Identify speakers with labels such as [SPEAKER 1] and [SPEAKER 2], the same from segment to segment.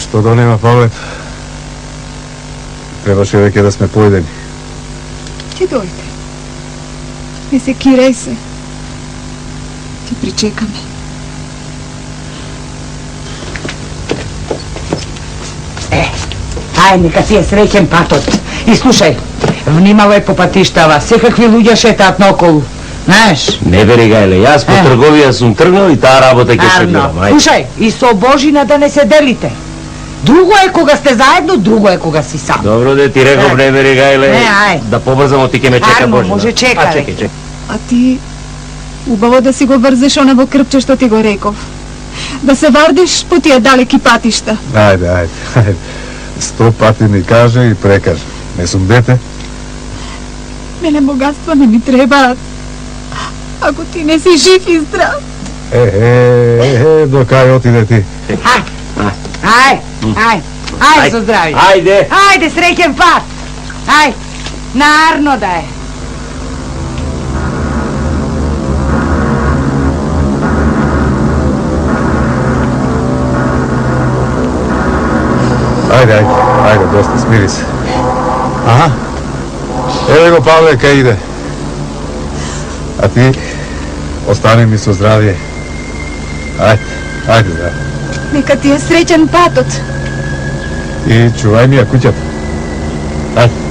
[SPEAKER 1] Што донема Павлет? Требаше веќе да сме поедени.
[SPEAKER 2] Ти дојде. Не се кирај се. Ти причекаме.
[SPEAKER 3] Ај, нека ти е среќен патот. И слушај, внимавај по патиштава, секакви луѓе шетаат наоколу. Знаеш?
[SPEAKER 4] Не бери гајле, јас по трговија сум тргнал и таа работа ќе се гледам.
[SPEAKER 3] Слушај, и со Божина да не се делите. Друго е кога сте заедно, друго е кога си сам.
[SPEAKER 4] Добро де ти реков, не бери гајле. Да побрзамо, ти ќе ме чека Божина.
[SPEAKER 3] Може чека.
[SPEAKER 4] Чекај.
[SPEAKER 2] А ти убаво да си го врзеш онево крпче што ти го реков. Да се вардиш по тие далеки патишта.
[SPEAKER 1] Ајде. 100 пати ми каже и прекаже. Не сум дете.
[SPEAKER 2] Мене богатства не ми требаат. Ако ти не си жив и здрав.
[SPEAKER 1] До кај отиде ти?
[SPEAKER 3] Ај, со здрави. Ајде, среќен пат. Ај, нарно да е.
[SPEAKER 1] Ајде, доста, смири се. Аха. Еве го Павле, кај иде. А ти, остани ми со здравје. Ајде, здраве.
[SPEAKER 2] Нека ти е среќен патот.
[SPEAKER 1] И чувај ми ја куќата. Ајде.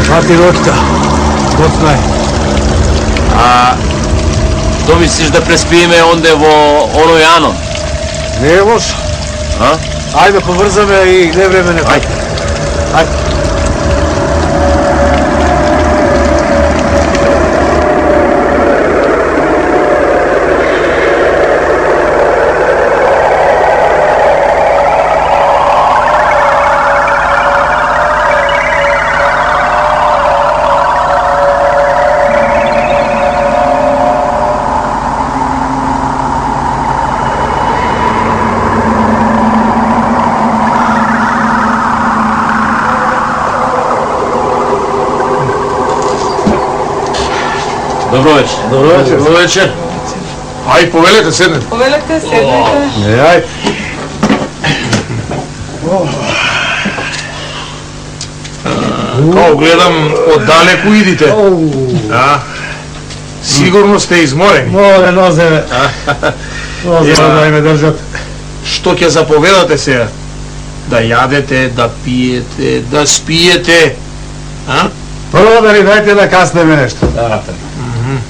[SPEAKER 4] Фати нокта. Доцна е. Што мислиш да преспиеме онде во оној Анон?
[SPEAKER 1] Не е лошо. Ајде, поврзаме и не време не пати. Ајде.
[SPEAKER 4] Добро вечер.
[SPEAKER 1] Ај, повелете, седнете.
[SPEAKER 2] седнете.
[SPEAKER 1] Ај.
[SPEAKER 5] Као гледам, оддалеку идите. Сигурно сте изморени.
[SPEAKER 1] Море, нозеве. Нозеве да ме држат.
[SPEAKER 5] Што ќе заповедате сега? Да јадете, да пиете, да спиете.
[SPEAKER 1] Прво да ни дајте да каснеме нешто.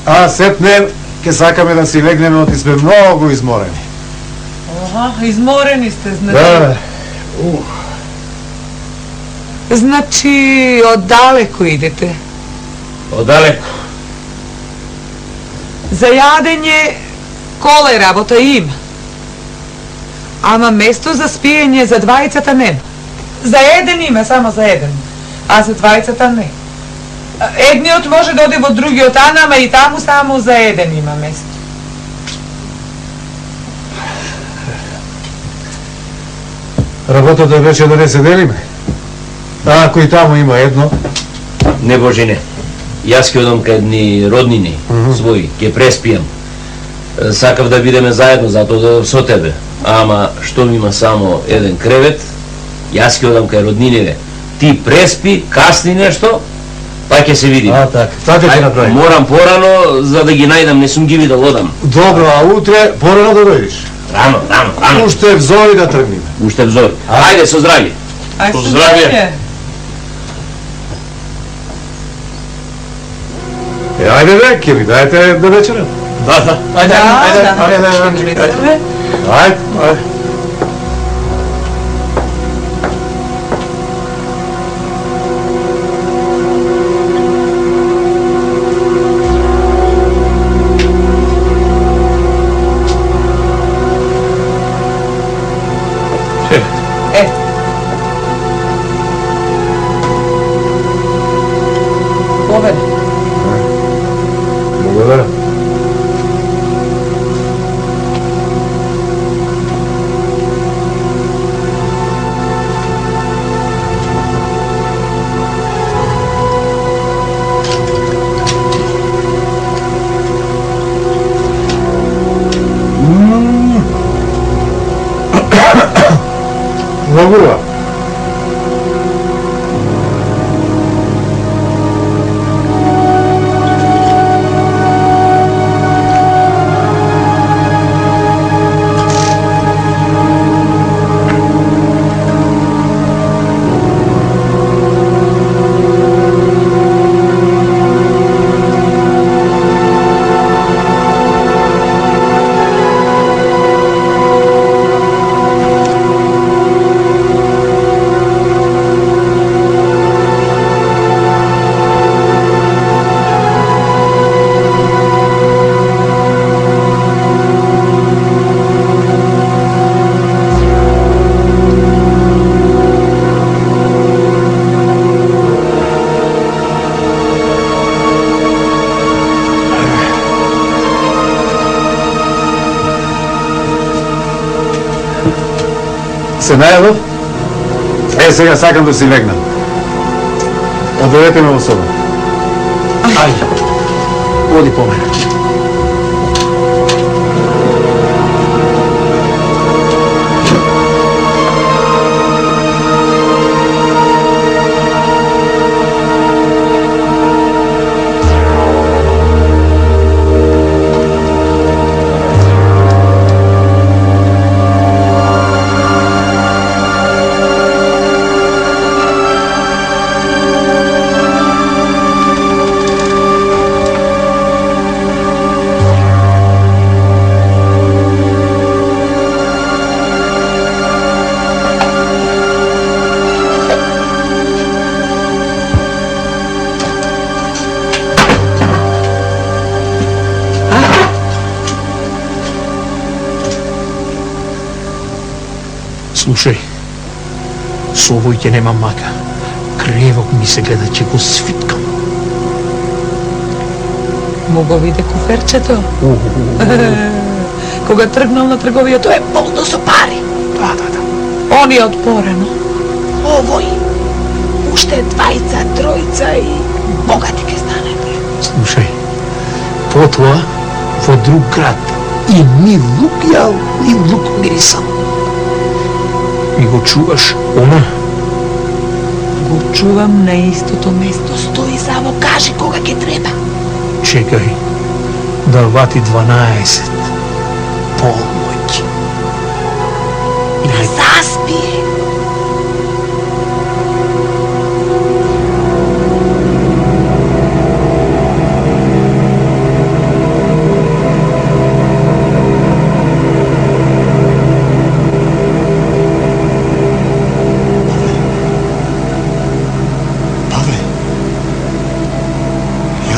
[SPEAKER 1] А сетне ќе сакаме да си легнеме, оти сме многу изморени.
[SPEAKER 3] Изморени сте, значи.
[SPEAKER 1] Да.
[SPEAKER 3] Значи, оддалеку идете.
[SPEAKER 4] Одалеку.
[SPEAKER 3] За јадење коле работа има. Ама место за спиење за двајцата нема. За еден има, само за еден. А за двајцата не. Едниот може да оди во другиот ан, ама и таму само за еден има место.
[SPEAKER 1] Работата беше да не се делиме. Ако и таму има едно.
[SPEAKER 4] Не, Божине. Јас ќе одам кај едни роднини своји, ќе преспијам. Сакав да бидеме заедно, затоа да со тебе. Ама, што ми има само еден кревет, јас ќе одам кај роднините. Ти преспи, касни нешто, па ќе се видиме.
[SPEAKER 1] Така ќе направи.
[SPEAKER 4] Морам порано, за да ги најдам, не сум ги видел, одам.
[SPEAKER 1] Добро, а утре порано да дојдеш.
[SPEAKER 4] Рано.
[SPEAKER 1] Уште взори да тргнеме.
[SPEAKER 4] Уште взори. Ајде, со здравје.
[SPEAKER 5] Со здравје.
[SPEAKER 1] Ајде бе, ќе ви дајте да вечерам.
[SPEAKER 5] Да.
[SPEAKER 1] Ајде. се најадов, сега сакам да си легнам. Одведете ме во соба.
[SPEAKER 5] Ајде, оди по мене. Слушај, со овој ќе нема мака. Кревок ми се гледа, че го свиткам.
[SPEAKER 3] Му го виде куферчето? Кога тргнал на трговијето е полно со пари.
[SPEAKER 5] Да.
[SPEAKER 3] Он е отпорено.
[SPEAKER 2] Овој, уште двајца, тројца и богати ке стане.
[SPEAKER 5] Слушај, потоа во друг град и ни лук јал, ни лук мирисал. Ми го чуваш, она?
[SPEAKER 3] Го чувам на истото место.
[SPEAKER 2] Стои само, кажи кога ќе треба.
[SPEAKER 5] Чекај, да вати 12. Полноќ.
[SPEAKER 2] Да заспие.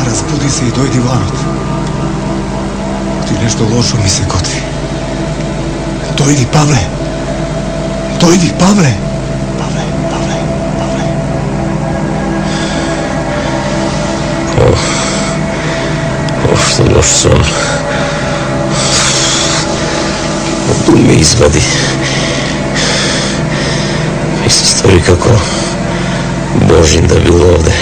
[SPEAKER 6] Разбуди се и дојди ванот. Ти нешто лошо ми се готви. Дојди, Павле! Дојди, Павле! Павле!
[SPEAKER 4] Што лош сон. Оду ме извади. Ми се стори како Божин да бил овде.